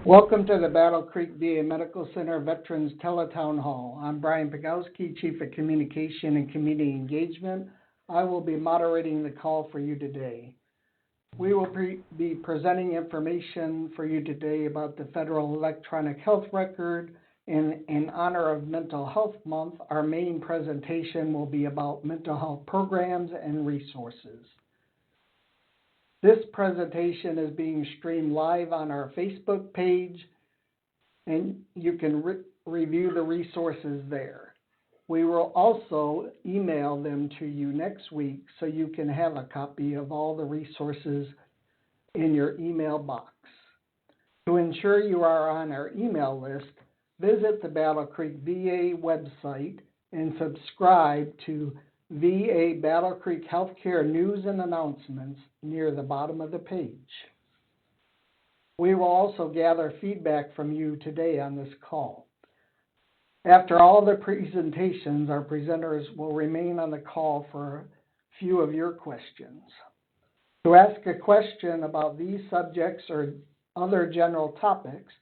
Welcome to the Battle Creek VA Medical Center Veterans Teletown Hall. I'm Brian Pagowski, Chief of Communication and Community Engagement. I will be moderating the call for you today. We will be presenting information for you today about the Federal Electronic Health Record. In honor of Mental Health Month, our main presentation will be about mental health programs and resources. This presentation is being streamed live on our Facebook page, and you can review the resources there. We will also email them to you next week so you can have a copy of all the resources in your email box. To ensure you are on our email list, visit the Battle Creek VA website and subscribe to VA Battle Creek Healthcare News and Announcements near the bottom of the page. We will also gather feedback from you today on this call. After all the presentations, our presenters will remain on the call for a few of your questions. To ask a question about these subjects or other general topics,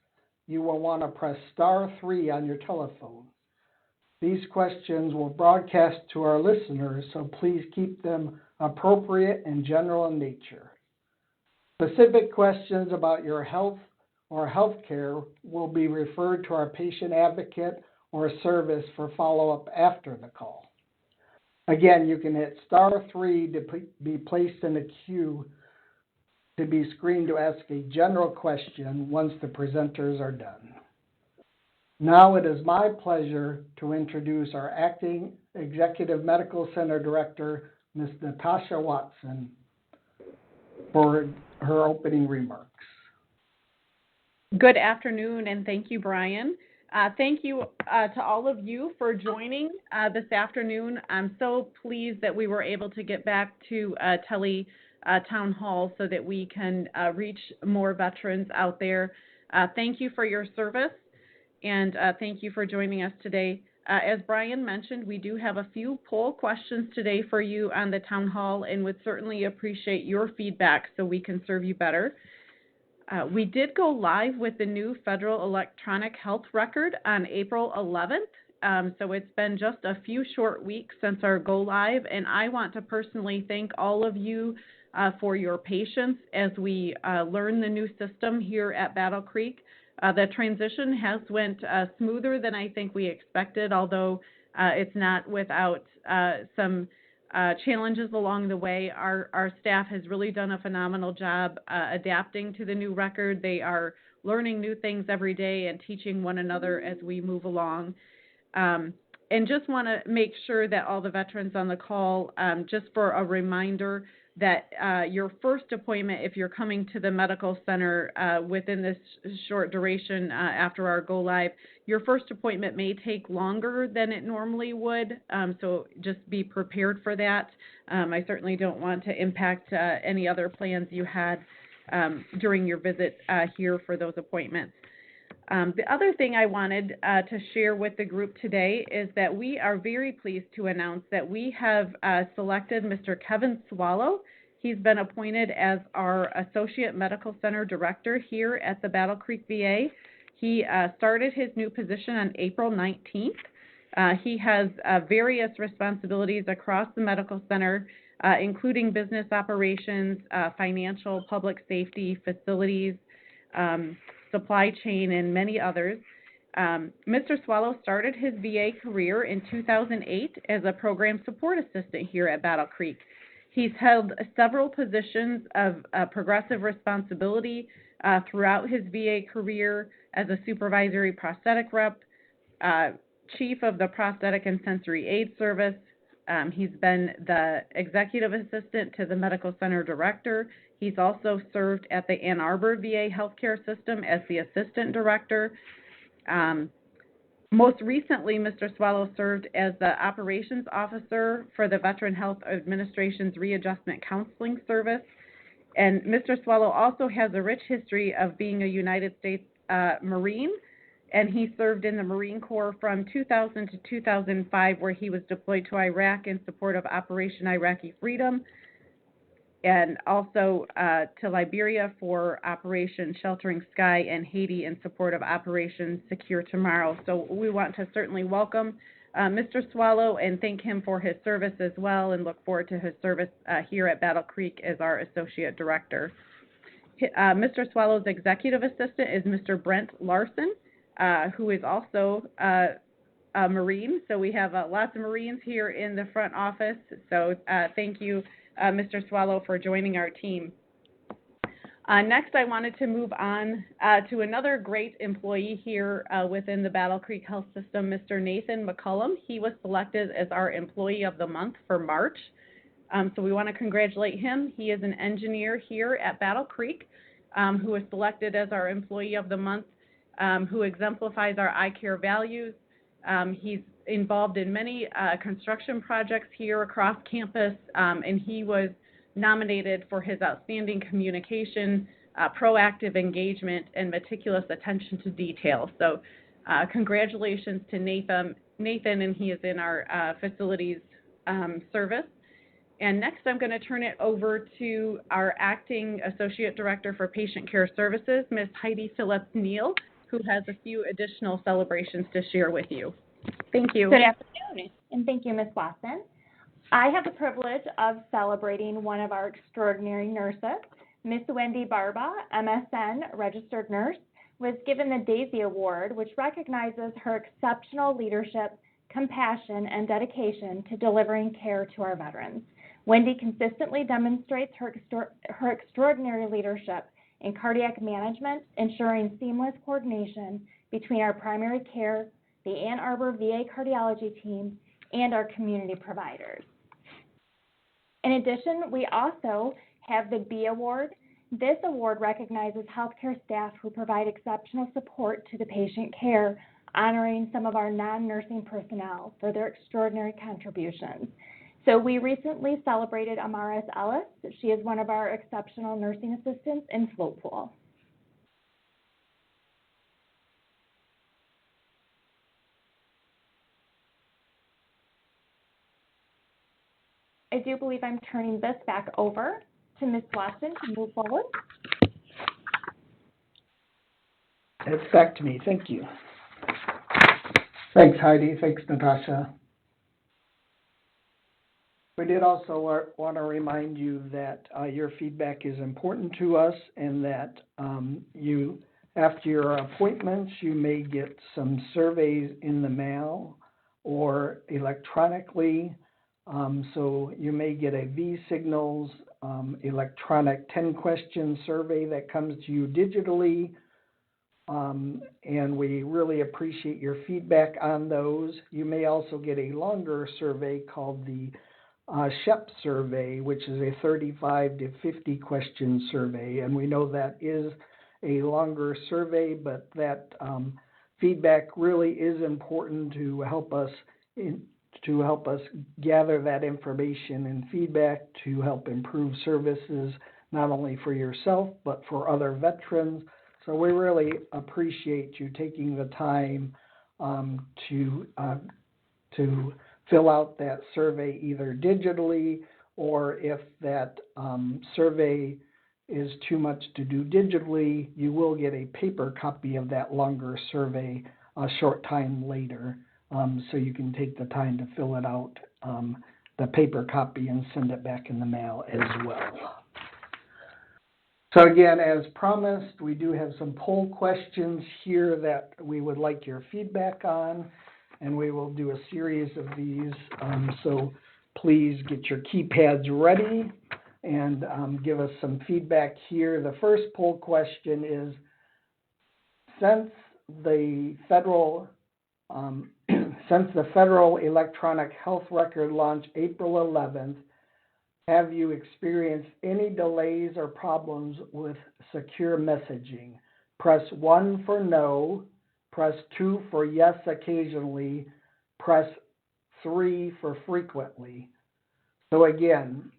you will want to press *3 on your telephone. These questions will broadcast to our listeners, so please keep them appropriate and general in nature. Specific questions about your health or health care will be referred to our patient advocate or service for follow-up after the call. Again, you can hit *3 to be placed in a queue to be screened to ask a general question once the presenters are done. Now it is my pleasure to introduce our Acting Executive Medical Center Director, Ms. Natasha Watson, for her opening remarks. Good afternoon, and thank you, Brian. Thank you to all of you for joining this afternoon. I'm so pleased that we were able to get back to Tele Town Hall so that we can reach more veterans out there. Thank you for your service. And thank you for joining us today. As Brian mentioned, we do have a few poll questions today for you on the town hall and would certainly appreciate your feedback so we can serve you better. We did go live with the new Federal Electronic Health Record on April 11th. So it's been just a few short weeks since our go live, and I want to personally thank all of you for your patience as we learn the new system here at Battle Creek. The transition has went smoother than I think we expected, although it's not without some challenges along the way. Our staff has really done a phenomenal job adapting to the new record. They are learning new things every day and teaching one another as we move along. And just want to make sure that all the veterans on the call, just for a reminder, that your first appointment, if you're coming to the medical center within this short duration after our go live, your first appointment may take longer than it normally would, so just be prepared for that. I certainly don't want to impact any other plans you had during your visit here for those appointments. The other thing I wanted to share with the group today is that we are very pleased to announce that we have selected Mr. Kevin Swallow. He's been appointed as our Associate Medical Center Director here at the Battle Creek VA. He started his new position on April 19th. He has various responsibilities across the medical center, including business operations, financial, public safety, facilities, supply chain, and many others. Mr. Swallow started his VA career in 2008 as a program support assistant here at Battle Creek. He's held several positions of progressive responsibility throughout his VA career as a supervisory prosthetic rep, chief of the prosthetic and sensory aid service. He's been the executive assistant to the medical center director. He's also served at the Ann Arbor VA healthcare system as the assistant director. Most recently, Mr. Swallow served as the operations officer for the Veteran Health Administration's Readjustment Counseling Service. And Mr. Swallow also has a rich history of being a United States Marine, and he served in the Marine Corps from 2000 to 2005, where he was deployed to Iraq in support of Operation Iraqi Freedom. and also to Liberia for Operation Sheltering Sky, and Haiti in support of Operation Secure Tomorrow. So we want to certainly welcome Mr. Swallow and thank him for his service as well, and look forward to his service here at Battle Creek as our Associate Director. Mr. Swallow's executive assistant is Mr. Brent Larson, who is also a Marine. So we have lots of Marines here in the front office. So thank you, Mr. Swallow, for joining our team. Next, I wanted to move on to another great employee here within the Battle Creek Health System, Mr. Nathan McCullum. He was selected as our Employee of the Month for March. So we want to congratulate him. He is an engineer here at Battle Creek who was selected as our Employee of the Month, who exemplifies our I-CARE values. He's involved in many construction projects here across campus, and he was nominated for his outstanding communication, proactive engagement, and meticulous attention to detail. So congratulations to Nathan, and he is in our facilities service. And next, I'm going to turn it over to our Acting Associate Director for Patient Care Services, Ms. Heidi Phillips-Neal, who has a few additional celebrations to share with you. Thank you. Good afternoon, and thank you, Ms. Watson. I have the privilege of celebrating one of our extraordinary nurses. Ms. Wendy Barba, MSN registered nurse, was given the Daisy Award, which recognizes her exceptional leadership, compassion, and dedication to delivering care to our veterans. Wendy consistently demonstrates her extraordinary leadership in cardiac management, ensuring seamless coordination between our primary care, the Ann Arbor VA cardiology team, and our community providers. In addition, we also have the B Award. This award recognizes healthcare staff who provide exceptional support to the patient care, honoring some of our non-nursing personnel for their extraordinary contributions. So we recently celebrated Amaris Ellis. She is one of our exceptional nursing assistants in float pool. I do believe I'm turning this back over to Ms. Watson to move forward. It's back to me. Thank you. Thanks, Heidi. Thanks, Natasha. We did also want to remind you that your feedback is important to us, and that after your appointments, you may get some surveys in the mail or electronically. So you may get a V-Signals electronic 10-question survey that comes to you digitally, and we really appreciate your feedback on those. You may also get a longer survey called the SHEP survey, which is a 35 to 50 question survey, and we know that is a longer survey, but that feedback really is important to help us gather that information and feedback to help improve services, not only for yourself, but for other veterans. So we really appreciate you taking the time to fill out that survey either digitally, or if that survey is too much to do digitally, you will get a paper copy of that longer survey a short time later. So you can take the time to fill it out, the paper copy, and send it back in the mail as well. So again, as promised, we do have some poll questions here that we would like your feedback on, and we will do a series of these. So please get your keypads ready and give us some feedback here. The first poll question is, since the federal electronic health record launched April 11th, have you experienced any delays or problems with secure messaging? Press 1 for no, press 2 for yes occasionally, press 3 for frequently. So again,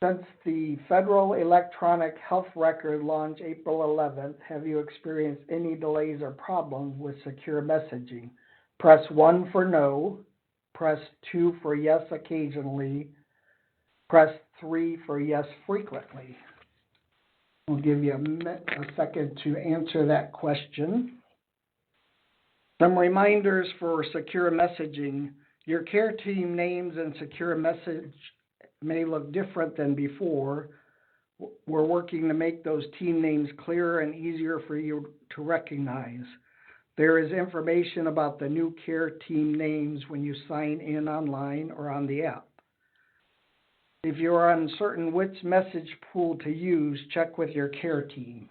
since the federal electronic health record launched April 11th, have you experienced any delays or problems with secure messaging? Press 1 for no, press 2 for yes occasionally, Press 3 for yes frequently. We'll give you a second to answer that question. Some reminders for secure messaging. Your care team names and secure message may look different than before. We're working to make those team names clearer and easier for you to recognize. There is information about the new care team names when you sign in online or on the app. If you are uncertain which message pool to use, check with your care team.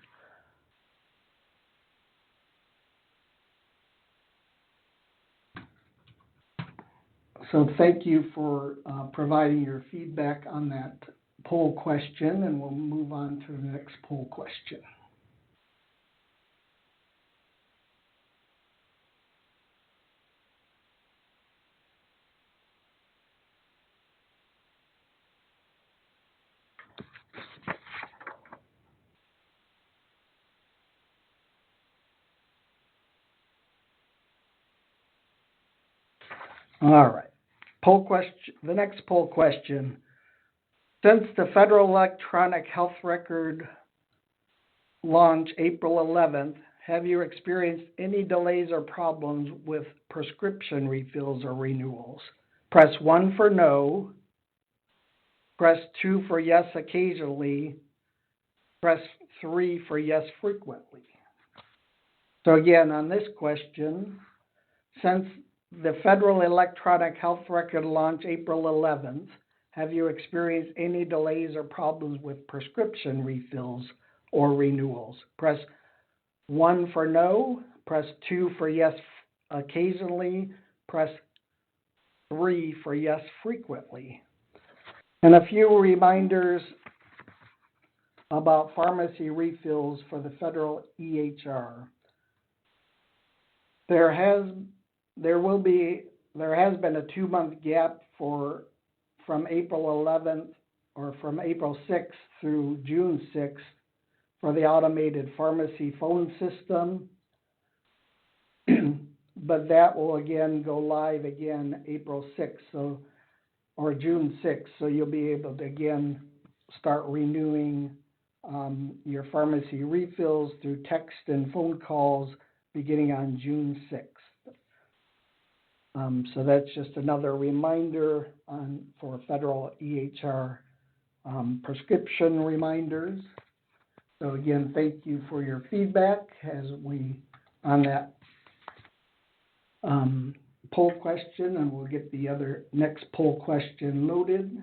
So thank you for providing your feedback on that poll question, and we'll move on to the next poll question. All right. Poll question. The next poll question. Since the federal electronic health record launch April 11th, have you experienced any delays or problems with prescription refills or renewals? Press 1 for no. Press 2 for yes occasionally. Press 3 for yes frequently. So again, on this question, since the federal electronic health record launch April 11th, have you experienced any delays or problems with prescription refills or renewals? Press 1 for no, press 2 for yes occasionally, press 3 for yes frequently. And a few reminders about pharmacy refills for the federal EHR. There has been a 2-month gap from April 11th or from April 6th through June 6th for the automated pharmacy phone system, but that will again go live again April 6th or June 6th, so you'll be able to again start renewing your pharmacy refills through text and phone calls beginning on June 6th. So that's just another reminder for federal EHR prescription reminders. So again, thank you for your feedback on that poll question, and we'll get the other next poll question loaded.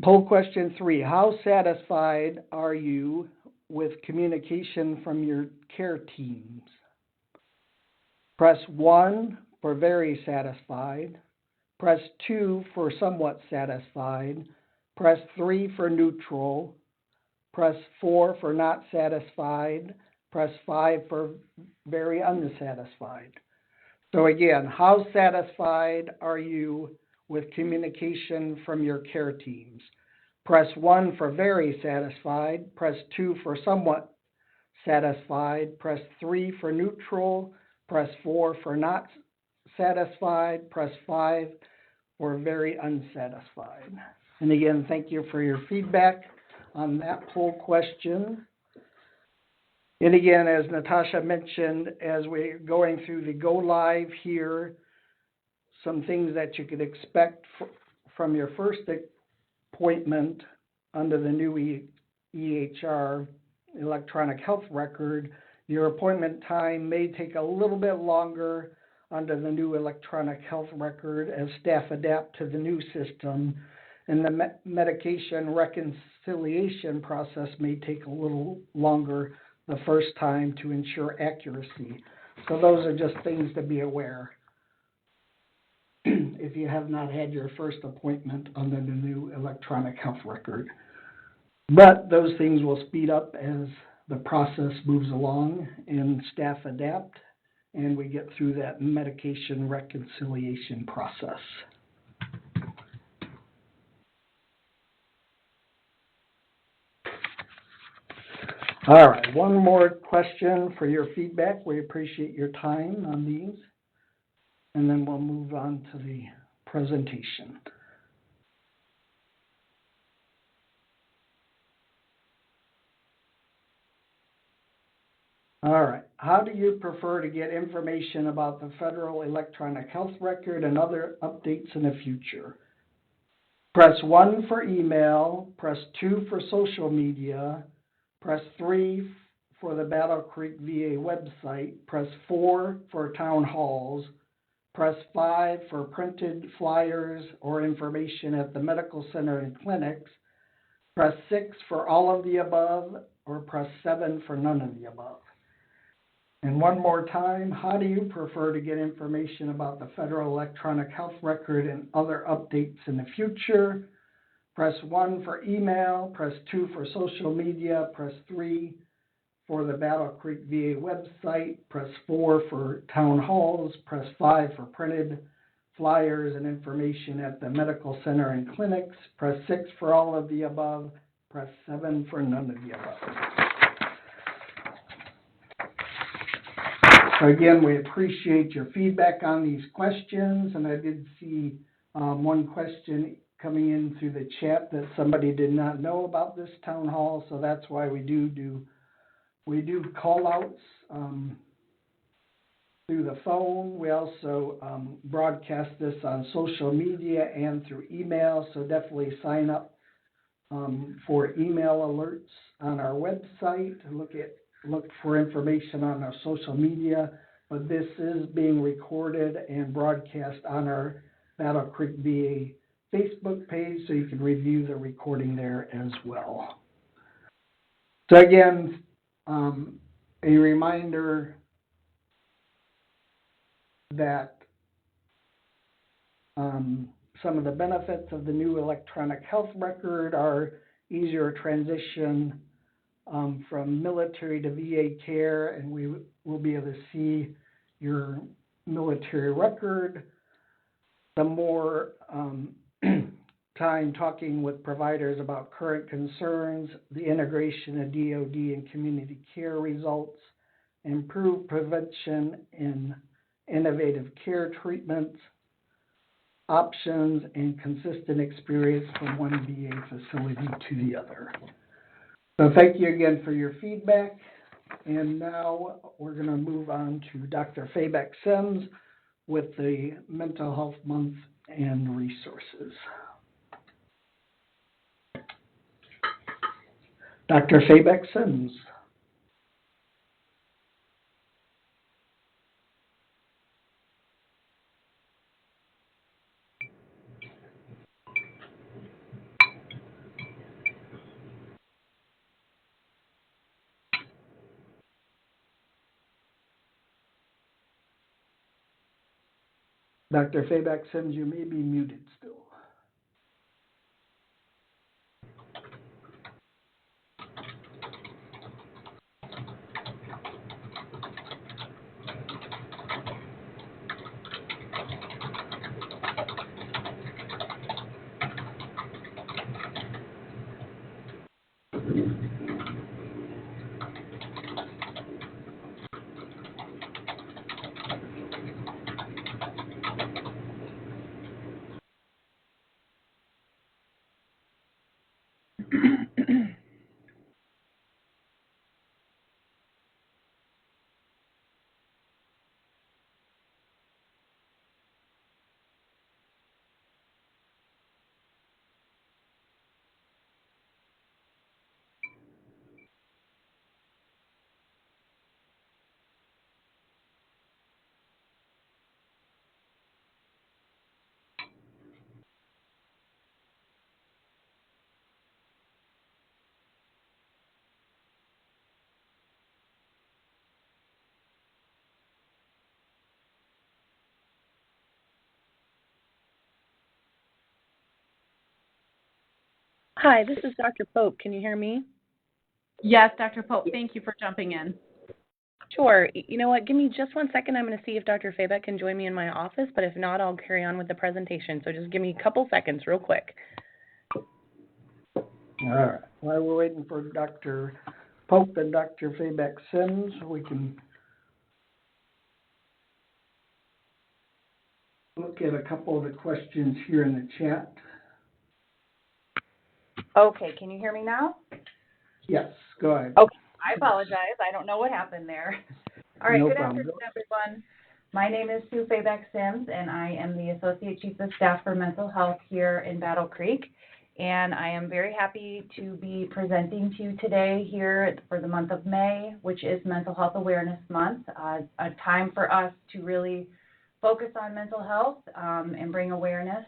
Poll question 3, how satisfied are you with communication from your care teams? Press 1 for very satisfied, press 2 for somewhat satisfied, press 3 for neutral, press 4 for not satisfied, press 5 for very unsatisfied. So again, how satisfied are you with communication from your care teams? Press 1 for very satisfied, press 2 for somewhat satisfied, press 3 for neutral, press 4 for not satisfied, press 5 for very unsatisfied. And again, thank you for your feedback on that poll question. And again, as Natasha mentioned, as we're going through the go live here, some things that you could expect from your first appointment under the new EHR, electronic health record. Your appointment time may take a little bit longer under the new electronic health record as staff adapt to the new system, and the medication reconciliation process may take a little longer the first time to ensure accuracy. So those are just things to be aware if you have not had your first appointment under the new electronic health record. But those things will speed up as the process moves along and staff adapt and we get through that medication reconciliation process. All right, one more question for your feedback. We appreciate your time on these. And then we'll move on to the presentation. All right, how do you prefer to get information about the federal electronic health record and other updates in the future? Press 1 for email, press 2 for social media, press 3 for the Battle Creek VA website, press 4 for town halls, press 5 for printed flyers or information at the medical center and clinics, press 6 for all of the above, or press 7 for none of the above. And one more time, how do you prefer to get information about the federal electronic health record and other updates in the future? Press 1 for email, press 2 for social media, press 3 for the Battle Creek VA website, press 4 for town halls, press 5 for printed flyers and information at the medical center and clinics, press 6 for all of the above, press 7 for none of the above. So again, we appreciate your feedback on these questions, and I did see one question coming in through the chat that somebody did not know about this town hall, so that's why we do call outs through the phone. We also broadcast this on social media and through email, so definitely sign up for email alerts on our website. Look for information on our social media, but this is being recorded and broadcast on our Battle Creek VA Facebook page, so you can review the recording there as well. So again, a reminder that some of the benefits of the new electronic health record are easier transition from military to VA care, and we will be able to see your military record. The more time talking with providers about current concerns, the integration of DoD and community care results, improved prevention in innovative care treatments, options, and consistent experience from one VA facility to the other. So thank you again for your feedback. And now we're going to move on to Dr. Fabeck Sims with the Mental Health Month and resources. Dr. Fabeck Sims. Dr. Fabeck Sims, you may be muted still. Hi, this is Dr. Pope. Can you hear me? Yes, Dr. Pope, thank you for jumping in. Sure. You know what? Give me just 1 second. I'm going to see if Dr. Fabeck can join me in my office, but if not, I'll carry on with the presentation. So just give me a couple seconds real quick. All right. While we're waiting for Dr. Pope and Dr. Fabeck Sims. We can look at a couple of the questions here in the chat. Okay, can you hear me now? Yes, go ahead. Okay, I apologize. I don't know what happened there. All right, No good problem. afternoon, everyone. My name is Sue Fabeck Sims, and I am the Associate Chief of Staff for Mental Health here in Battle Creek. And I am very happy to be presenting to you today here for the month of May, which is Mental Health Awareness Month, a time for us to really focus on mental health and bring awareness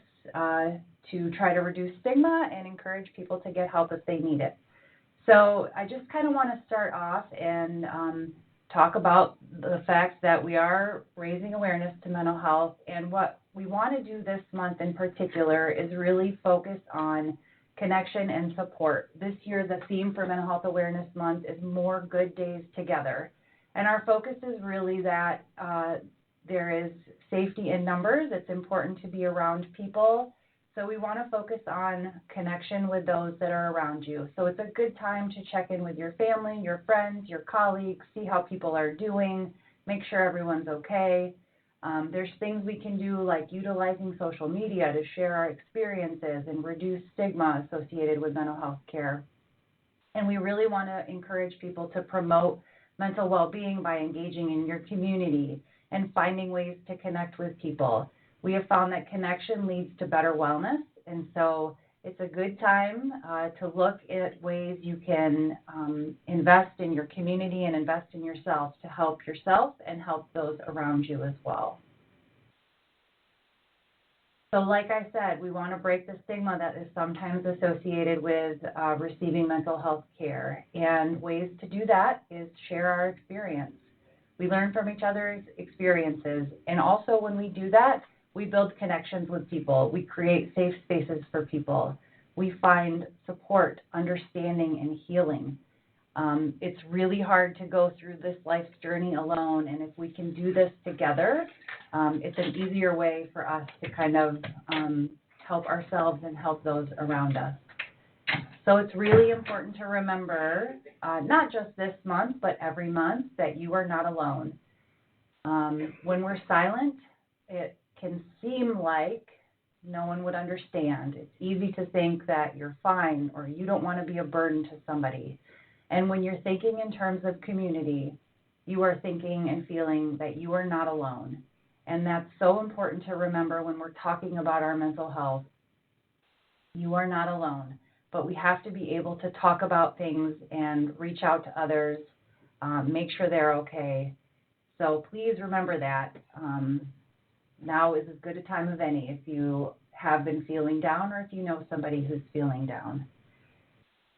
to try to reduce stigma and encourage people to get help if they need it. So I just kind of want to start off and talk about the fact that we are raising awareness to mental health, and what we want to do this month in particular is really focus on connection and support. This year the theme for Mental Health Awareness Month is More Good Days Together, and our focus is really that there is safety in numbers. It's important to be around people. So we want to focus on connection with those that are around you. So it's a good time to check in with your family, your friends, your colleagues, see how people are doing, make sure everyone's okay. There's things we can do like utilizing social media to share our experiences and reduce stigma associated with mental health care. And we really want to encourage people to promote mental well-being by engaging in your community and finding ways to connect with people. We have found that connection leads to better wellness, and so it's a good time to look at ways you can invest in your community and invest in yourself to help yourself and help those around you as well. So like I said, we want to break the stigma that is sometimes associated with receiving mental health care, and ways to do that is share our experience. We learn from each other's experiences, and also when we do that, we build connections with people. We create safe spaces for people. We find support, understanding, and healing. It's really hard to go through this life's journey alone, and if we can do this together, it's an easier way for us to kind of help ourselves and help those around us. So it's really important to remember, not just this month, but every month, that you are not alone. When we're silent, it can seem like no one would understand. It's easy to think that you're fine or you don't want to be a burden to somebody. And when you're thinking in terms of community, you are thinking and feeling that you are not alone. And that's so important to remember when we're talking about our mental health. You are not alone, but we have to be able to talk about things and reach out to others, make sure they're okay. So please remember that. Now is as good a time as any if you have been feeling down or if you know somebody who's feeling down.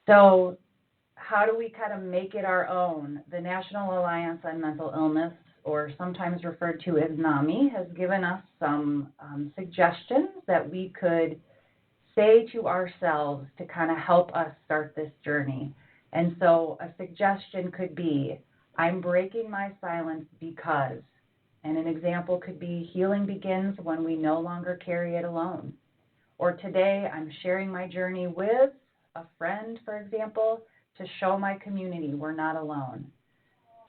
So how do we kind of make it our own? The National Alliance on Mental Illness, or sometimes referred to as NAMI, has given us some suggestions that we could say to ourselves to kind of help us start this journey. And so a suggestion could be, I'm breaking my silence because. And an example could be, healing begins when we no longer carry it alone. Or today, I'm sharing my journey with a friend, for example, to show my community we're not alone.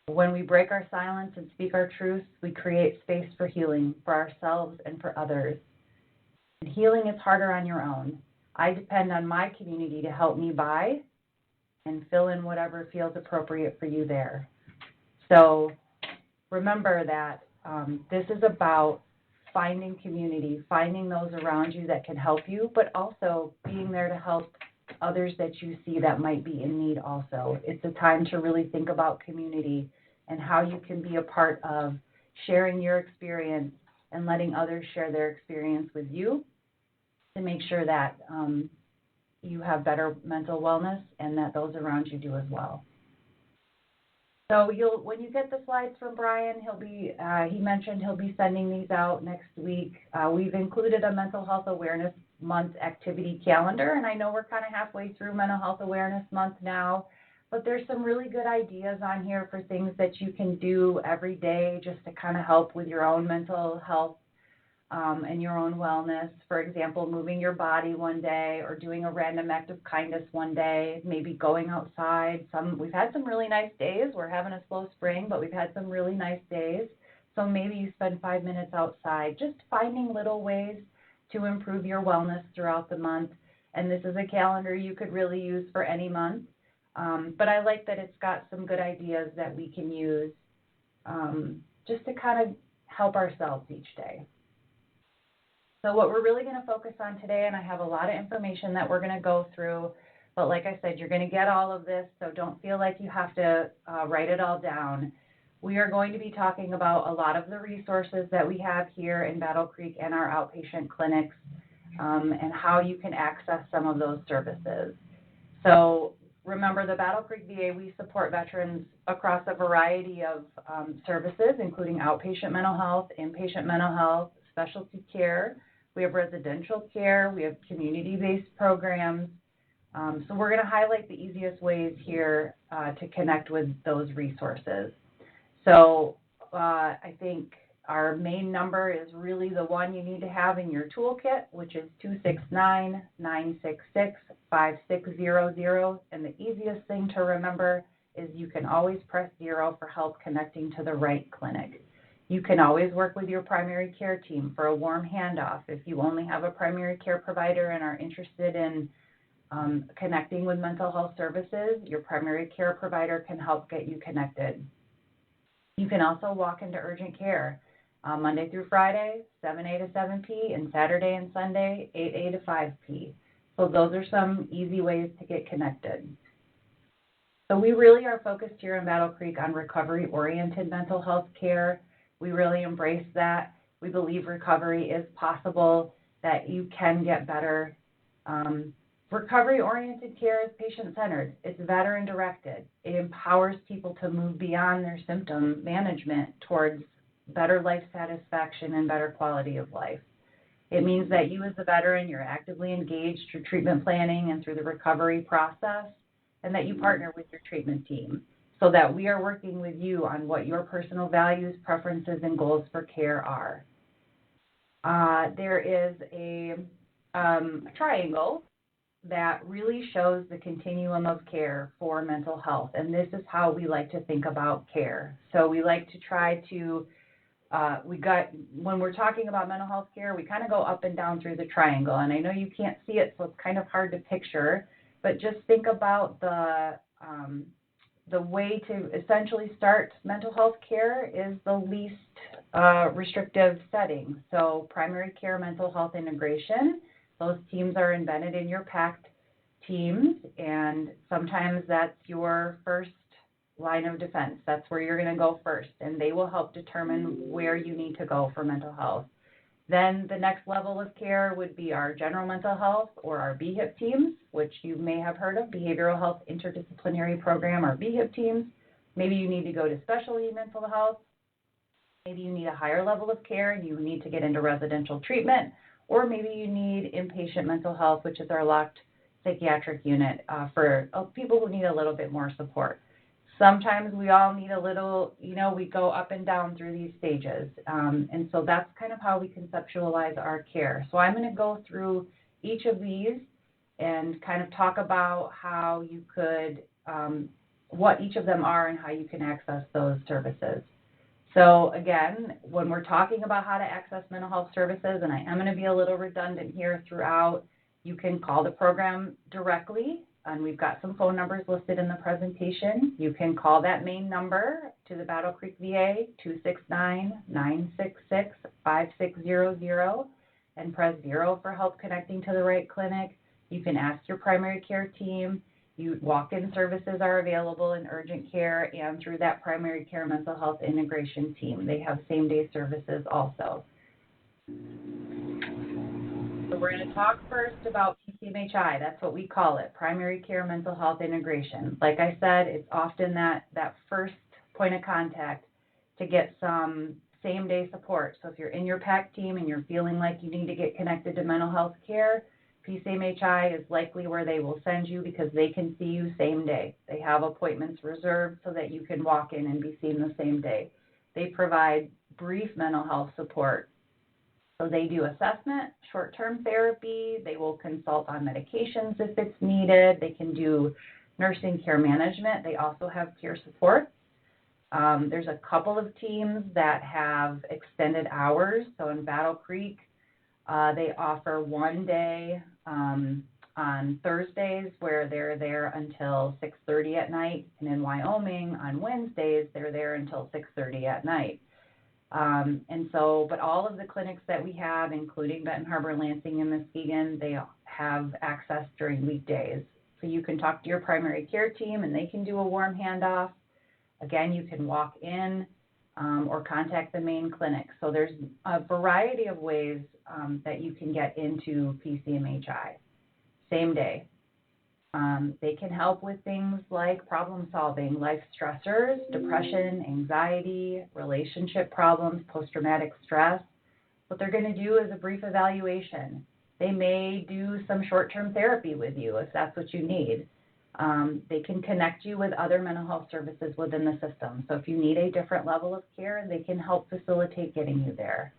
When we break our silence and speak our truth, we create space for healing for ourselves and for others. And healing is harder on your own. I depend on my community to help me by and fill in whatever feels appropriate for you there. So remember that this is about finding community, finding those around you that can help you, but also being there to help others that you see that might be in need also. It's a time to really think about community and how you can be a part of sharing your experience and letting others share their experience with you to make sure that you have better mental wellness and that those around you do as well. So when you get the slides from Brian, he mentioned he'll be sending these out next week. We've included a Mental Health Awareness Month activity calendar, and I know we're kind of halfway through Mental Health Awareness Month now, but there's some really good ideas on here for things that you can do every day just to kind of help with your own mental health. and your own wellness. For example, moving your body one day or doing a random act of kindness one day, maybe going outside. We've had some really nice days. We're having a slow spring, but we've had some really nice days. So maybe you spend 5 minutes outside, just finding little ways to improve your wellness throughout the month. And this is a calendar you could really use for any month. But I like that it's got some good ideas that we can use just to kind of help ourselves each day. So what we're really going to focus on today, and I have a lot of information that we're going to go through, but like I said, you're going to get all of this, so don't feel like you have to write it all down. We are going to be talking about a lot of the resources that we have here in Battle Creek and our outpatient clinics, and how you can access some of those services. So remember, the Battle Creek VA, we support veterans across a variety of services, including outpatient mental health, inpatient mental health, specialty care. We have residential care. We have community-based programs. So we're going to highlight the easiest ways here to connect with those resources. So I think our main number is really the one you need to have in your toolkit, which is 269-966-5600. And the easiest thing to remember is you can always press 0 for help connecting to the right clinic. You can always work with your primary care team for a warm handoff. If you only have a primary care provider and are interested in connecting with mental health services, your primary care provider can help get you connected. You can also walk into urgent care Monday through Friday, 7A to 7P, and Saturday and Sunday, 8A to 5P. So those are some easy ways to get connected. So we really are focused here in Battle Creek on recovery-oriented mental health care. We really embrace that. We believe recovery is possible, that you can get better. Recovery-oriented care is patient-centered. It's veteran-directed. It empowers people to move beyond their symptom management towards better life satisfaction and better quality of life. It means that you as a veteran, you're actively engaged through treatment planning and through the recovery process, and that you partner with your treatment team so that we are working with you on what your personal values, preferences, and goals for care are. There is a triangle that really shows the continuum of care for mental health, and this is how we like to think about care. So we like to try to, when we're talking about mental health care, we kind of go up and down through the triangle, and I know you can't see it, so it's kind of hard to picture, but just think about the way to essentially start mental health care is the least restrictive setting. So primary care mental health integration. Those teams are embedded in your PACT teams, and sometimes that's your first line of defense. That's where you're going to go first, and they will help determine where you need to go for mental health. Then the next level of care would be our general mental health or our BHIP teams, which you may have heard of, Behavioral Health Interdisciplinary Program, or BHIP teams. Maybe you need to go to specialty mental health. Maybe you need a higher level of care and you need to get into residential treatment. Or maybe you need inpatient mental health, which is our locked psychiatric unit for people who need a little bit more support. Sometimes we all need a little, we go up and down through these stages. And so that's kind of how we conceptualize our care. So I'm going to go through each of these and kind of talk about how you could, what each of them are and how you can access those services. So again, when we're talking about how to access mental health services, and I am going to be a little redundant here throughout, you can call the program directly, and we've got some phone numbers listed in the presentation. You can call that main number to the Battle Creek VA, 269-966-5600, and press 0 for help connecting to the right clinic. You can ask your primary care team. Walk-in services are available in urgent care and through that primary care mental health integration team. They have same-day services also. So we're going to talk first about PCMHI. That's what we call it, primary care mental health integration. Like I said, it's often that first point of contact to get some same-day support. So if you're in your PAC team and you're feeling like you need to get connected to mental health care, PCMHI is likely where they will send you because they can see you same day. They have appointments reserved so that you can walk in and be seen the same day. They provide brief mental health support So they do assessment, short-term therapy, they will consult on medications if it's needed, they can do nursing care management, they also have peer support. There's a couple of teams that have extended hours. So in Battle Creek, they offer one day on Thursdays where they're there until 6:30 at night. And in Wyoming, on Wednesdays, they're there until 6:30 at night. But all of the clinics that we have, including Benton Harbor, Lansing, and Muskegon, they have access during weekdays. So you can talk to your primary care team and they can do a warm handoff. Again, you can walk in or contact the main clinic. So there's a variety of ways that you can get into PCMHI. Same day. They can help with things like problem solving, life stressors, depression, anxiety, relationship problems, post-traumatic stress. What they're going to do is a brief evaluation. They may do some short-term therapy with you if that's what you need. They can connect you with other mental health services within the system. So if you need a different level of care, they can help facilitate getting you there.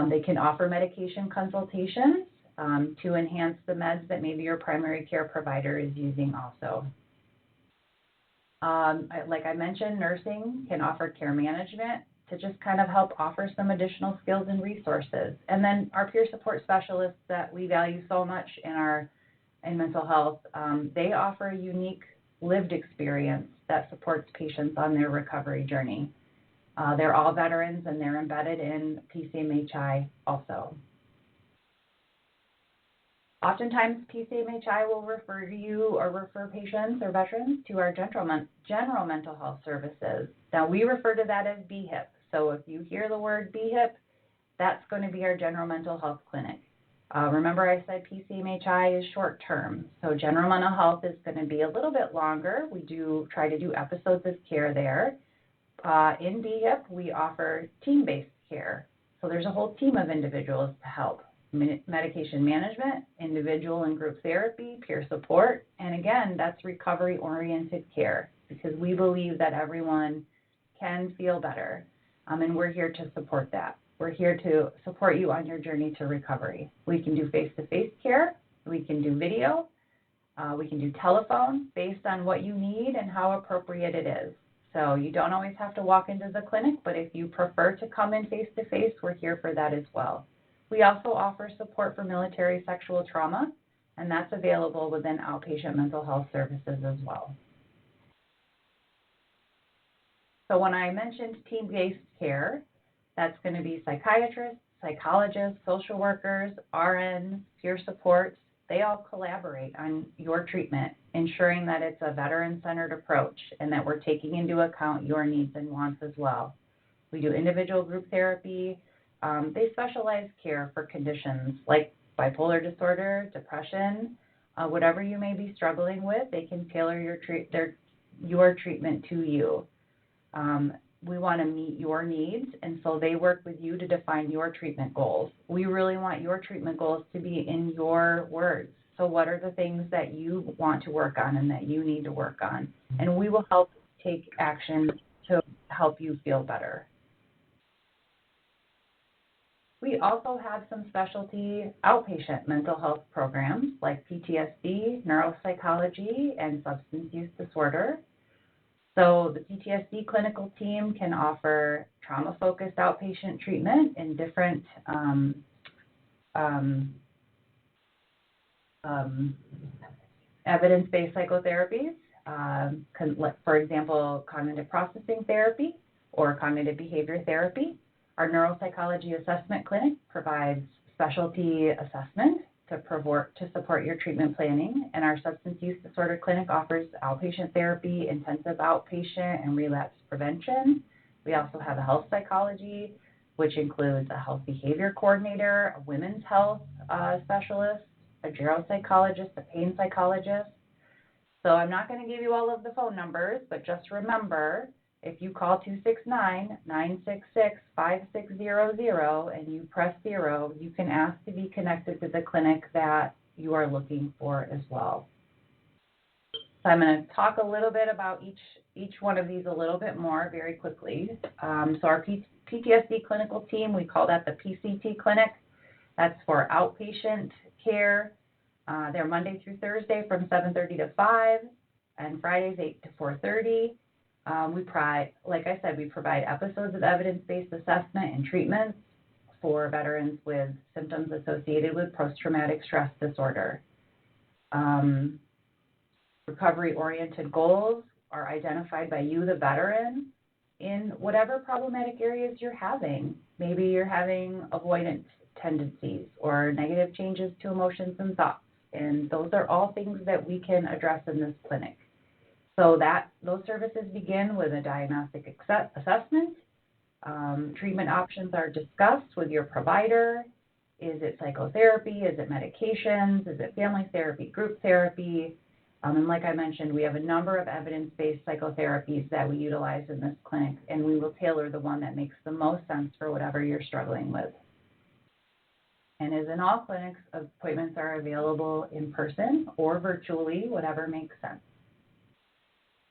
They can offer medication consultations to enhance the meds that maybe your primary care provider is using also. Like I mentioned, nursing can offer care management to just kind of help offer some additional skills and resources. And then our peer support specialists that we value so much in mental health, they offer a unique lived experience that supports patients on their recovery journey. They're all veterans and they're embedded in PCMHI also. Oftentimes, PCMHI will refer you or refer patients or veterans to our general mental health services. Now, we refer to that as BHIP. So if you hear the word BHIP, that's going to be our general mental health clinic. Remember I said PCMHI is short term. So general mental health is going to be a little bit longer. We do try to do episodes of care there. In BHIP, we offer team-based care. So there's a whole team of individuals to help. Medication management, individual and group therapy, peer support, and again, that's recovery-oriented care because we believe that everyone can feel better, and we're here to support that. We're here to support you on your journey to recovery. We can do face-to-face care, we can do video, we can do telephone based on what you need and how appropriate it is. So you don't always have to walk into the clinic, but if you prefer to come in face-to-face, we're here for that as well. We also offer support for military sexual trauma, and that's available within outpatient mental health services as well. So when I mentioned team-based care, that's going to be psychiatrists, psychologists, social workers, RNs, peer supports. They all collaborate on your treatment, ensuring that it's a veteran-centered approach and that we're taking into account your needs and wants as well. We do individual group therapy. They specialize care for conditions like bipolar disorder, depression, whatever you may be struggling with, they can tailor your treatment to you. We want to meet your needs, and so they work with you to define your treatment goals. We really want your treatment goals to be in your words. So what are the things that you want to work on and that you need to work on? And we will help take action to help you feel better. We also have some specialty outpatient mental health programs like PTSD, neuropsychology, and substance use disorder. So the PTSD clinical team can offer trauma-focused outpatient treatment in different evidence-based psychotherapies, for example, cognitive processing therapy or cognitive behavior therapy. Our neuropsychology assessment clinic provides specialty assessment to support your treatment planning, and our substance use disorder clinic offers outpatient therapy, intensive outpatient, and relapse prevention. We also have a health psychology, which includes a health behavior coordinator, a women's health specialist, a geropsychologist, a pain psychologist. So I'm not going to give you all of the phone numbers, but just remember, if you call 269-966-5600 and you press 0, you can ask to be connected to the clinic that you are looking for as well. So I'm going to talk a little bit about each one of these a little bit more very quickly. So our PTSD clinical team, we call that the PCT clinic. That's for outpatient care. They're Monday through Thursday from 7:30 to 5, and Fridays 8 to 4:30. Like I said, we provide episodes of evidence-based assessment and treatments for veterans with symptoms associated with post-traumatic stress disorder. Recovery-oriented goals are identified by you, the veteran, in whatever problematic areas you're having. Maybe you're having avoidance tendencies or negative changes to emotions and thoughts, and those are all things that we can address in this clinic. So those services begin with a diagnostic assessment. Treatment options are discussed with your provider. Is it psychotherapy? Is it medications? Is it family therapy, group therapy? And like I mentioned, we have a number of evidence-based psychotherapies that we utilize in this clinic, and we will tailor the one that makes the most sense for whatever you're struggling with. And as in all clinics, appointments are available in person or virtually, whatever makes sense.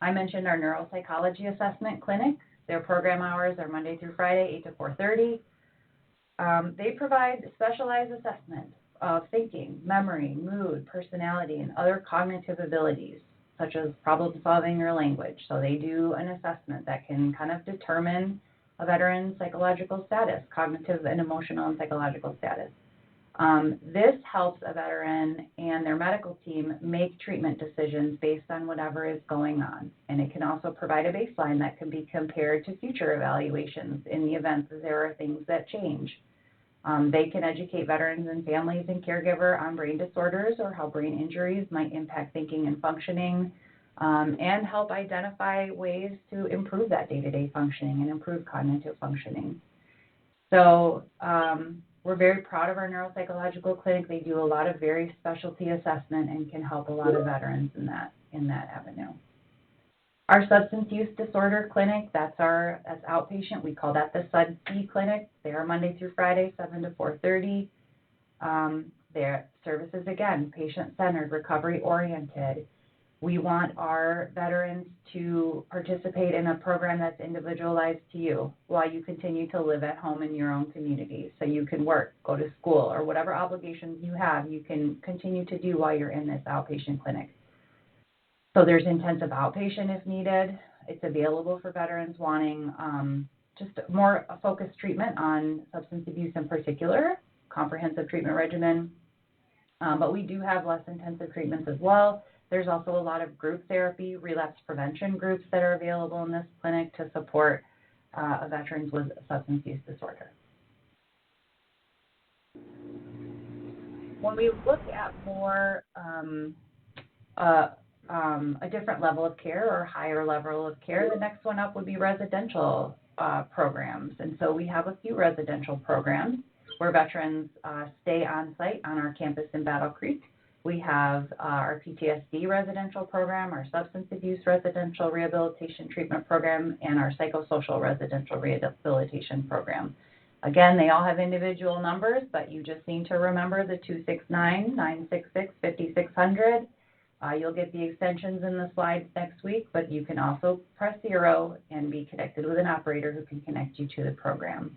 I mentioned our neuropsychology assessment clinic. Their program hours are Monday through Friday, 8 to 4:30. They provide specialized assessment of thinking, memory, mood, personality, and other cognitive abilities, such as problem solving or language. So they do an assessment that can kind of determine a veteran's psychological status, cognitive and emotional and psychological status. This helps a veteran and their medical team make treatment decisions based on whatever is going on. And it can also provide a baseline that can be compared to future evaluations in the event that there are things that change. They can educate veterans and families and caregiver on brain disorders or how brain injuries might impact thinking and functioning, and help identify ways to improve that day-to-day functioning and improve cognitive functioning. So we're very proud of our neuropsychological clinic. They do a lot of very specialty assessment and can help a lot of veterans in that avenue. Our substance use disorder clinic, that's outpatient. We call that the SUD-C clinic. They are Monday through Friday, 7 to 4:30. Their services, again, patient-centered, recovery-oriented. We want our veterans to participate in a program that's individualized to you while you continue to live at home in your own community. So you can work, go to school, or whatever obligations you have, you can continue to do while you're in this outpatient clinic. So there's intensive outpatient if needed. It's available for veterans wanting just more focused treatment on substance abuse in particular, comprehensive treatment regimen. But we do have less intensive treatments as well. There's also a lot of group therapy, relapse prevention groups that are available in this clinic to support veterans with substance use disorder. When we look at more a different level of care or higher level of care, the next one up would be residential programs. And so we have a few residential programs where veterans stay on site on our campus in Battle Creek. We have our PTSD residential program, our substance abuse residential rehabilitation treatment program, and our psychosocial residential rehabilitation program. Again, they all have individual numbers, but you just need to remember the 269-966-5600. You'll get the extensions in the slides next week, but you can also press 0 and be connected with an operator who can connect you to the program.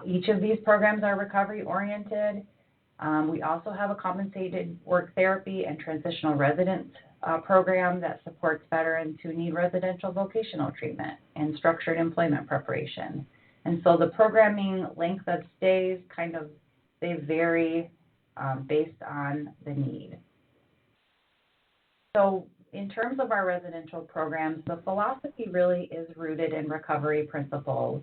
Each of these programs are recovery-oriented. We also have a compensated work therapy and transitional resident program that supports veterans who need residential vocational treatment and structured employment preparation. And so the programming length of stays they vary based on the need. So in terms of our residential programs, the philosophy really is rooted in recovery principles.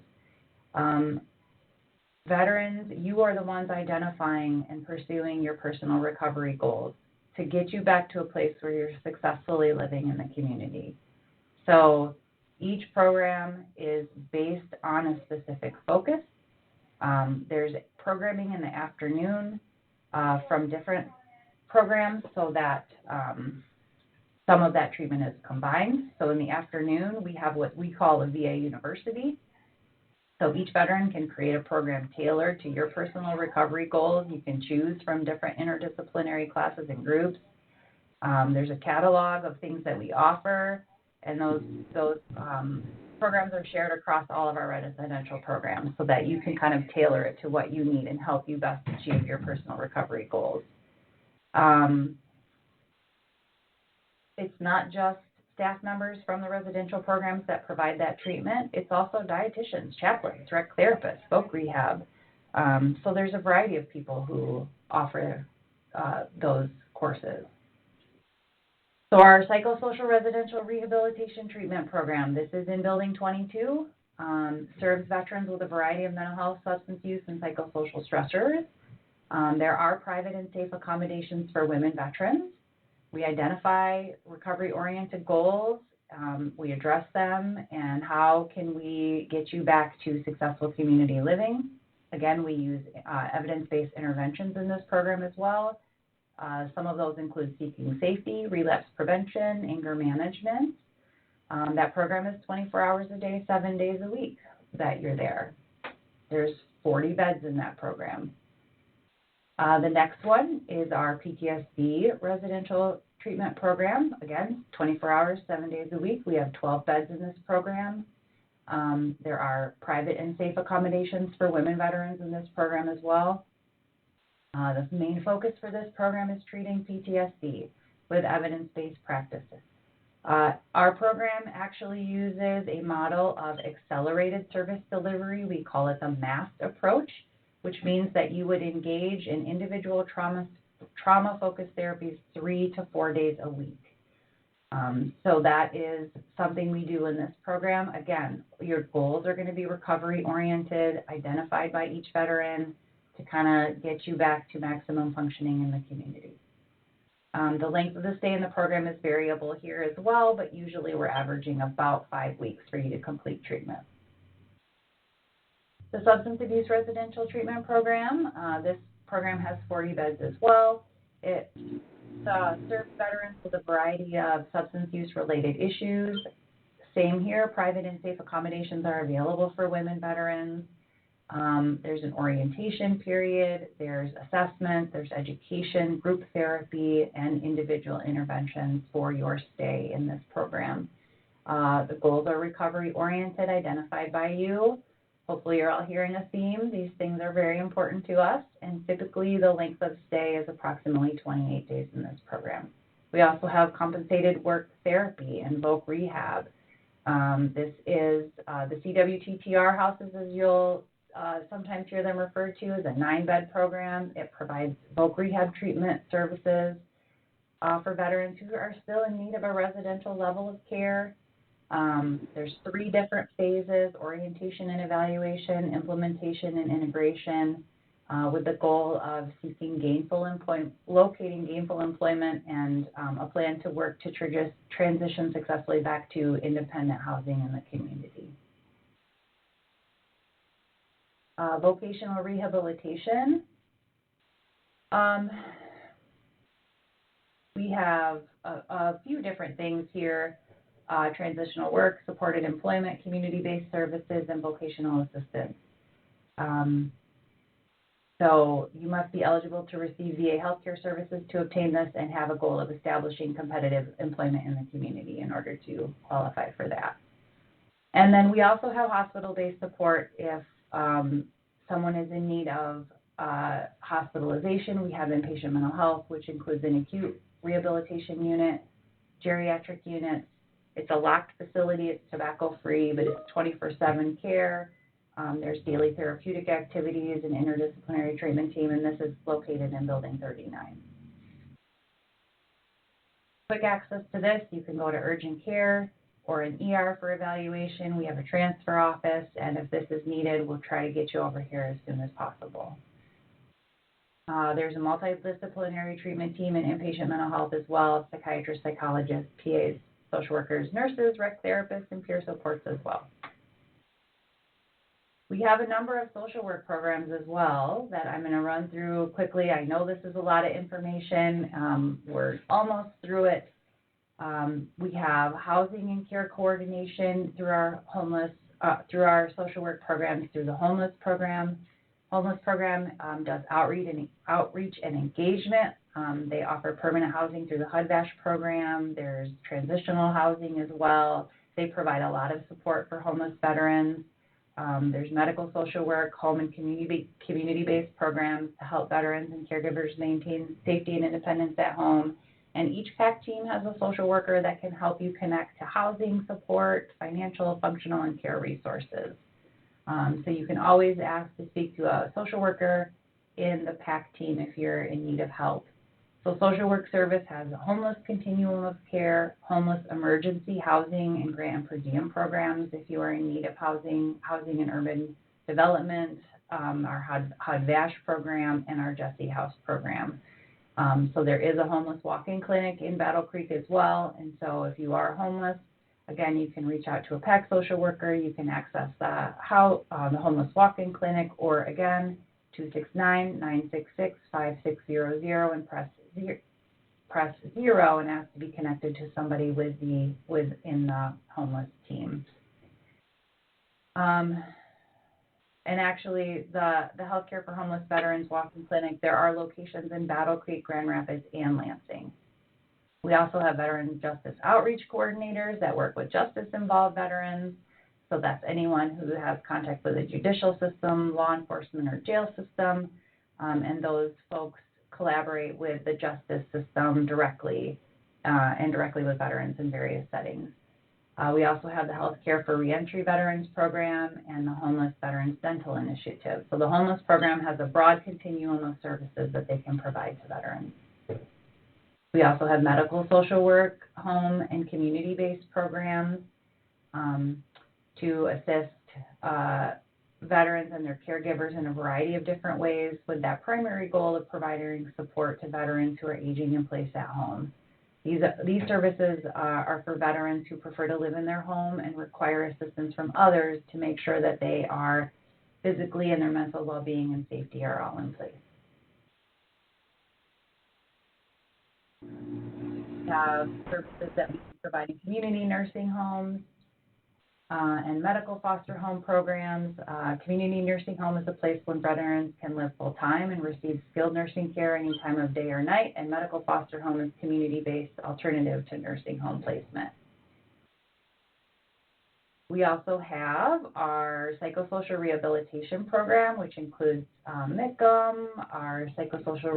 Veterans, you are the ones identifying and pursuing your personal recovery goals to get you back to a place where you're successfully living in the community. So each program is based on a specific focus. There's programming in the afternoon from different programs so that some of that treatment is combined. So in the afternoon, we have what we call a VA University. So each veteran can create a program tailored to your personal recovery goals. You can choose from different interdisciplinary classes and groups. There's a catalog of things that we offer, and those programs are shared across all of our residential programs so that you can kind of tailor it to what you need and help you best achieve your personal recovery goals. It's not just staff members from the residential programs that provide that treatment. It's also dietitians, chaplains, rec therapists, folk rehab. So there's a variety of people who offer those courses. So our psychosocial residential rehabilitation treatment program, this is in Building 22, serves veterans with a variety of mental health, substance use, and psychosocial stressors. There are private and safe accommodations for women veterans. We identify recovery-oriented goals, we address them, and how can we get you back to successful community living. Again, we use evidence-based interventions in this program as well. Some of those include seeking safety, relapse prevention, anger management. That program is 24 hours a day, 7 days a week that you're there. There's 40 beds in that program. The next one is our PTSD residential treatment program. Again, 24 hours, 7 days a week. We have 12 beds in this program. There are private and safe accommodations for women veterans in this program as well. The main focus for this program is treating PTSD with evidence-based practices. Our program actually uses a model of accelerated service delivery. We call it the MAST approach, which means that you would engage in individual trauma-focused therapies 3 to 4 days a week. So that is something we do in this program. Again, your goals are going to be recovery-oriented, identified by each veteran to kind of get you back to maximum functioning in the community. The length of the stay in the program is variable here as well, but usually we're averaging about 5 weeks for you to complete treatment. The substance abuse residential treatment program, this program has 40 beds as well. It serves veterans with a variety of substance use related issues. Same here, private and safe accommodations are available for women veterans. There's an orientation period, there's assessment, there's education, group therapy, and individual interventions for your stay in this program. The goals are recovery-oriented, identified by you. Hopefully you're all hearing a theme. These things are very important to us, and typically the length of stay is approximately 28 days in this program. We also have compensated work therapy and voc rehab. This is the CWTTR houses, as you'll sometimes hear them referred to, as a 9-bed program. It provides voc rehab treatment services for veterans who are still in need of a residential level of care. There's 3 different phases: orientation and evaluation, implementation and integration, with the goal of seeking locating gainful employment, and a plan to work to transition successfully back to independent housing in the community. Vocational rehabilitation. We have a few different things here. Transitional work, supported employment, community-based services, and vocational assistance. So you must be eligible to receive VA healthcare services to obtain this and have a goal of establishing competitive employment in the community in order to qualify for that. And then we also have hospital-based support if someone is in need of hospitalization. We have inpatient mental health, which includes an acute rehabilitation unit, geriatric units. It's a locked facility, it's tobacco-free, but it's 24/7 care. There's daily therapeutic activities, an interdisciplinary treatment team, and this is located in Building 39. Quick access to this, you can go to urgent care or an ER for evaluation. We have a transfer office, and if this is needed, we'll try to get you over here as soon as possible. There's a multidisciplinary treatment team in inpatient mental health as well: psychiatrists, psychologists, PAs, social workers, nurses, rec therapists, and peer supports as well. We have a number of social work programs as well that I'm going to run through quickly. I know this is a lot of information. We're almost through it. We have housing and care coordination through our social work programs, through the homeless program. Homeless program does outreach and engagement. They offer permanent housing through the HUD-VASH program. There's transitional housing as well. They provide a lot of support for homeless veterans. There's medical social work, home and community-based programs to help veterans and caregivers maintain safety and independence at home. And each PAC team has a social worker that can help you connect to housing support, financial, functional, and care resources. So you can always ask to speak to a social worker in the PAC team if you're in need of help. So social work service has a homeless continuum of care, homeless emergency housing, and grant and per diem programs if you are in need of housing and urban development, our HUD-VASH program, and our Jesse House program. So there is a homeless walk-in clinic in Battle Creek as well, and so if you are homeless, again, you can reach out to a PAC social worker. You can access the homeless walk-in clinic, or again, 269-966-5600 and press 0 and ask to be connected to somebody within the homeless team. And actually, the Healthcare for Homeless Veterans Walk-in Clinic, there are locations in Battle Creek, Grand Rapids, and Lansing. We also have veteran justice outreach coordinators that work with justice-involved veterans. So that's anyone who has contact with the judicial system, law enforcement, or jail system. And those folks collaborate with the justice system directly and directly with veterans in various settings. We also have the Healthcare for Reentry Veterans Program and the Homeless Veterans Dental Initiative. So the homeless program has a broad continuum of services that they can provide to veterans. We also have medical social work, home and community-based programs to assist veterans and their caregivers in a variety of different ways, with that primary goal of providing support to veterans who are aging in place at home. These services are for veterans who prefer to live in their home and require assistance from others to make sure that they are physically and their mental well-being and safety are all in place. We have services that we provide in community nursing homes and medical foster home programs. Community nursing home is a place where veterans can live full-time and receive skilled nursing care any time of day or night, and medical foster home is community-based alternative to nursing home placement. We also have our psychosocial rehabilitation program, which includes MICM, our psychosocial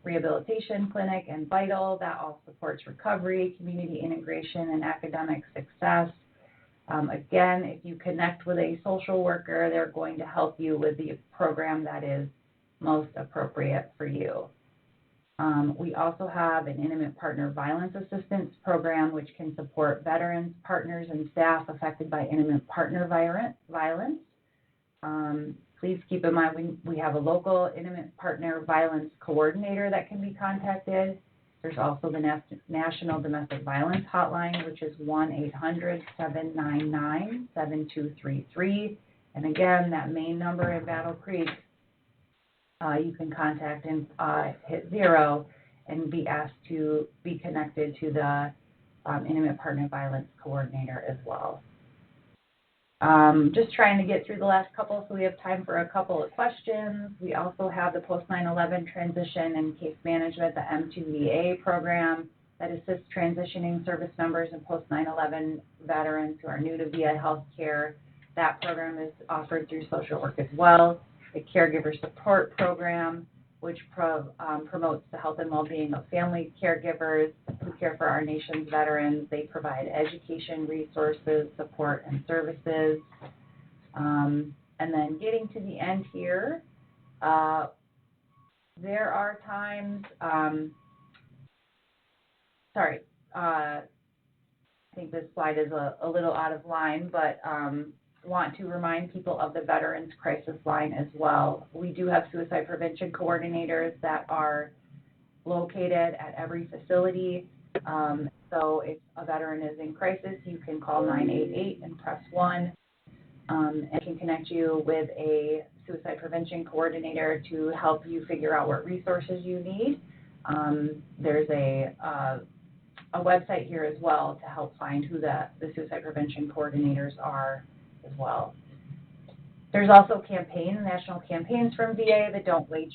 rehabilitation clinic, and VITAL. That all supports recovery, community integration, and academic success. Again, if you connect with a social worker, they're going to help you with the program that is most appropriate for you. We also have an intimate partner violence assistance program, which can support veterans, partners, and staff affected by intimate partner violence. Please keep in mind we have a local intimate partner violence coordinator that can be contacted. There's also the National Domestic Violence Hotline, which is 1-800-799-7233. And again, that main number in Battle Creek, you can contact and hit 0 and be asked to be connected to the Intimate Partner Violence Coordinator as well. Just trying to get through the last couple, so we have time for a couple of questions. We also have the post 9/11 transition and case management, the M2VA program that assists transitioning service members and post 9/11 veterans who are new to VA healthcare. That program is offered through social work as well. The caregiver support program, which promotes the health and well-being of family caregivers who care for our nation's veterans. They provide education, resources, support, and services. And then getting to the end here, there are times, I think this slide is a little out of line, but want to remind people of the Veterans Crisis Line as well. We do have suicide prevention coordinators that are located at every facility. So if a veteran is in crisis, you can call 988 and press 1. And can connect you with a suicide prevention coordinator to help you figure out what resources you need. There's a website here as well to help find who the suicide prevention coordinators are as well. There's also national campaigns from VA, the Don't Wait,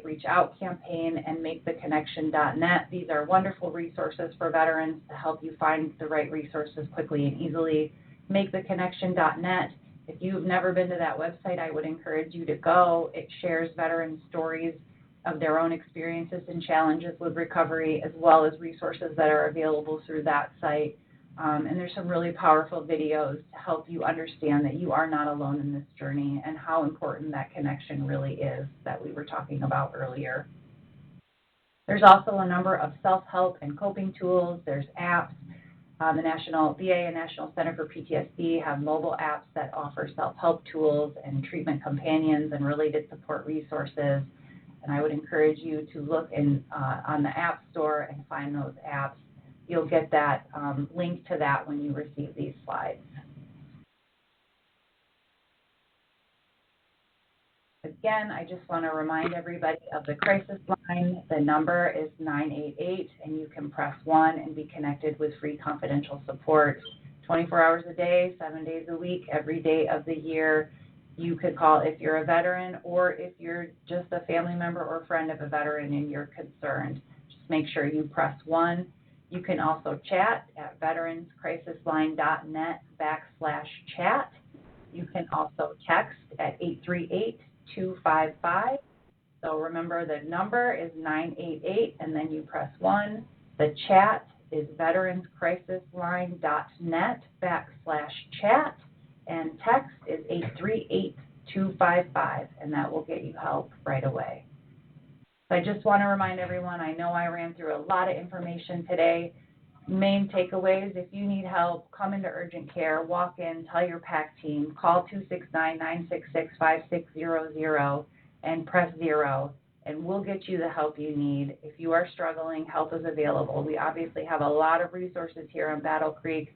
Reach Out campaign, and MakeTheConnection.net. These are wonderful resources for veterans to help you find the right resources quickly and easily. MakeTheConnection.net. If you've never been to that website, I would encourage you to go. It shares veteran stories of their own experiences and challenges with recovery, as well as resources that are available through that site. And there's some really powerful videos to help you understand that you are not alone in this journey and how important that connection really is that we were talking about earlier. There's also a number of self-help and coping tools. There's apps. The National VA and National Center for PTSD have mobile apps that offer self-help tools and treatment companions and related support resources. And I would encourage you to look on the App Store and find those apps. You'll get that link to that when you receive these slides. Again, I just want to remind everybody of the crisis line. The number is 988, and you can press 1 and be connected with free confidential support 24 hours a day, 7 days a week, every day of the year. You could call if you're a veteran or if you're just a family member or friend of a veteran and you're concerned. Just make sure you press 1. You can also chat at veteranscrisisline.net/chat. You can also text at 838-255. So remember, the number is 988, and then you press 1. The chat is veteranscrisisline.net/chat, and text is 838-255, and that will get you help right away. So I just want to remind everyone, I know I ran through a lot of information today. Main takeaways: if you need help, come into urgent care, walk in, tell your PAC team, call 269-966-5600 and press 0, and we'll get you the help you need. If you are struggling, help is available. We obviously have a lot of resources here on Battle Creek,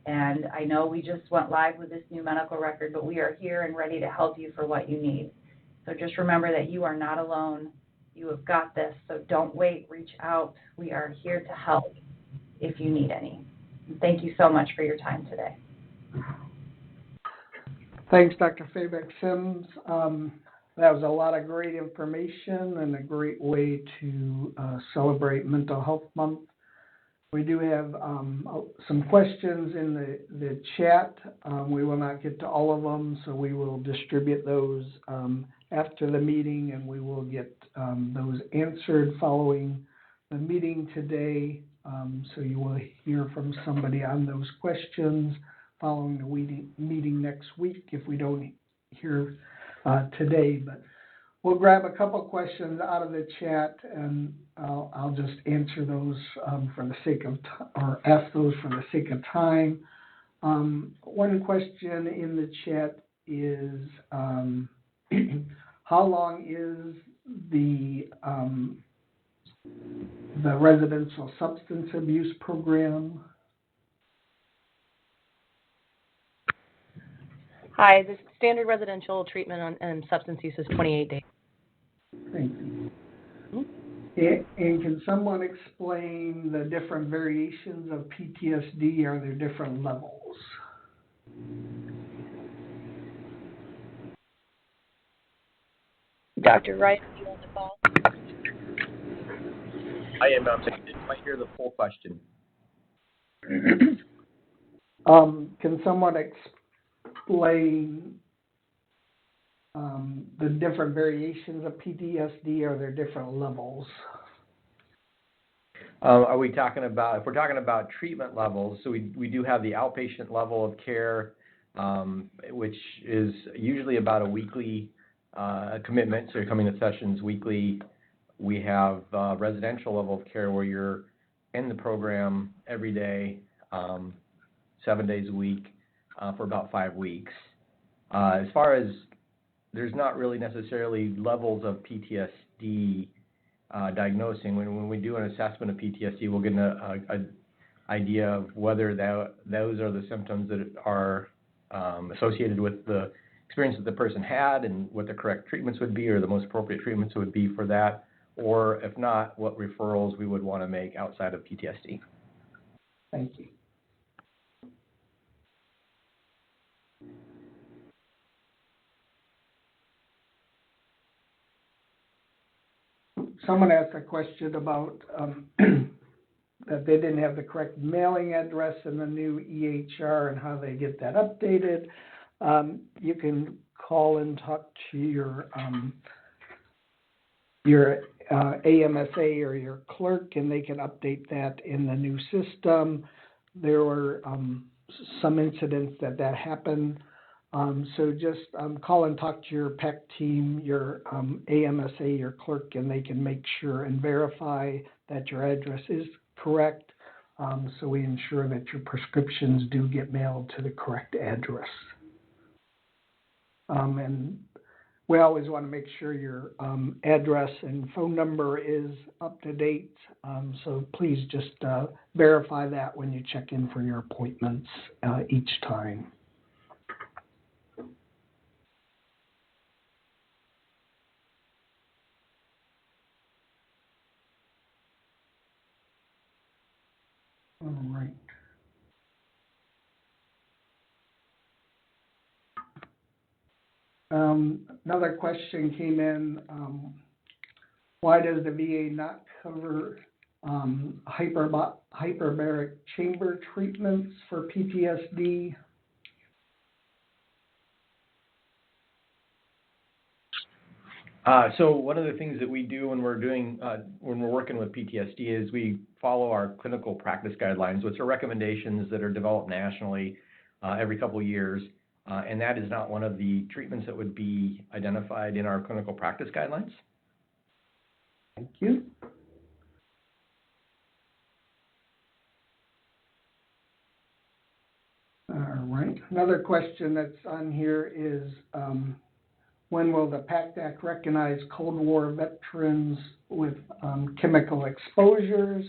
and I know we just went live with this new medical record, but we are here and ready to help you for what you need. So just remember that you are not alone. You have got this, so don't wait, reach out. We are here to help if you need any. Thank you so much for your time today. Thanks, Dr. Fabeck-Sims. That was a lot of great information and a great way to celebrate Mental Health Month. We do have some questions in the chat. We will not get to all of them, so we will distribute those after the meeting, and we will get those answered following the meeting today. So you will hear from somebody on those questions following the meeting next week if we don't hear today. But we'll grab a couple questions out of the chat, and I'll just answer those for the sake of or ask those for the sake of time. One question in the chat is, how long is the residential substance abuse program? Hi, the standard residential treatment on substance use is 28 days. Thank you. And can someone explain the different variations of PTSD? Are there different levels? Dr. Wright, are you on the call? I am. I didn't quite hear the full question. Can someone explain the different variations of PTSD? Are there different levels? Are we talking about, if we're talking about treatment levels, so we do have the outpatient level of care, which is usually about a weekly commitment, so you're coming to sessions weekly. We have residential level of care where you're in the program every day, 7 days a week for about 5 weeks. As far as, there's not really necessarily levels of PTSD diagnosing. When we do an assessment of PTSD, we'll get an idea of whether those are the symptoms that are associated with the experience that the person had and what the correct treatments would be or the most appropriate treatments would be for that, or if not, what referrals we would want to make outside of PTSD. Thank you. . someone asked a question about that they didn't have the correct mailing address in the new EHR and how they get that updated. You can call and talk to your AMSA or your clerk, and they can update that in the new system. There were some incidents that happened. So just call and talk to your PEC team, your AMSA, your clerk, and they can make sure and verify that your address is correct. So we ensure that your prescriptions do get mailed to the correct address. And we always want to make sure your address and phone number is up to date. So please just verify that when you check in for your appointments each time. All right. Another question came in. Why does the VA not cover hyperbaric chamber treatments for PTSD? So one of the things that we do when we're working with PTSD is we follow our clinical practice guidelines, which are recommendations that are developed nationally every couple of years. And that is not one of the treatments that would be identified in our clinical practice guidelines. Thank you. All right. Another question that's on here is, when will the PACT Act recognize Cold War veterans with chemical exposures?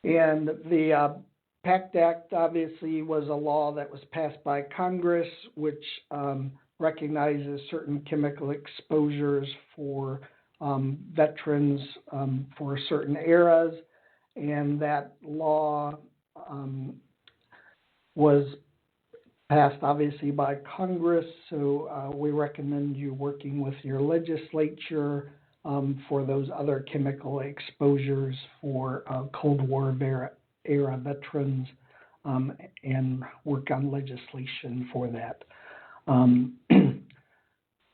And the PACT Act obviously was a law that was passed by Congress, which recognizes certain chemical exposures for veterans for certain eras. And that law was passed obviously by Congress, so we recommend you working with your legislature for those other chemical exposures for Cold War era veterans and work on legislation for that.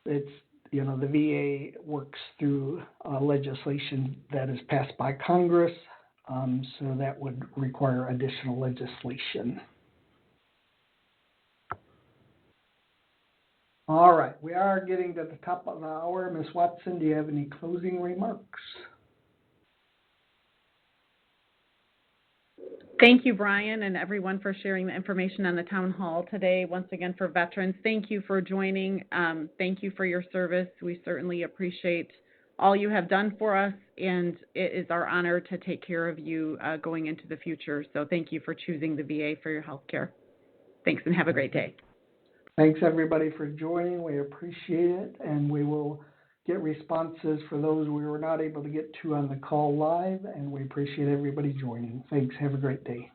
It's, the VA works through legislation that is passed by Congress, so that would require additional legislation. All right, we are getting to the top of the hour. Ms. Watson, do you have any closing remarks? Thank you, Brian, and everyone for sharing the information on the town hall today. Once again, for veterans, thank you for joining. Thank you for your service. We certainly appreciate all you have done for us, and it is our honor to take care of you going into the future. So thank you for choosing the VA for your health care. Thanks, and have a great day. Thanks, everybody, for joining. We appreciate it, and we will get responses for those we were not able to get to on the call live, and we appreciate everybody joining. Thanks. Have a great day.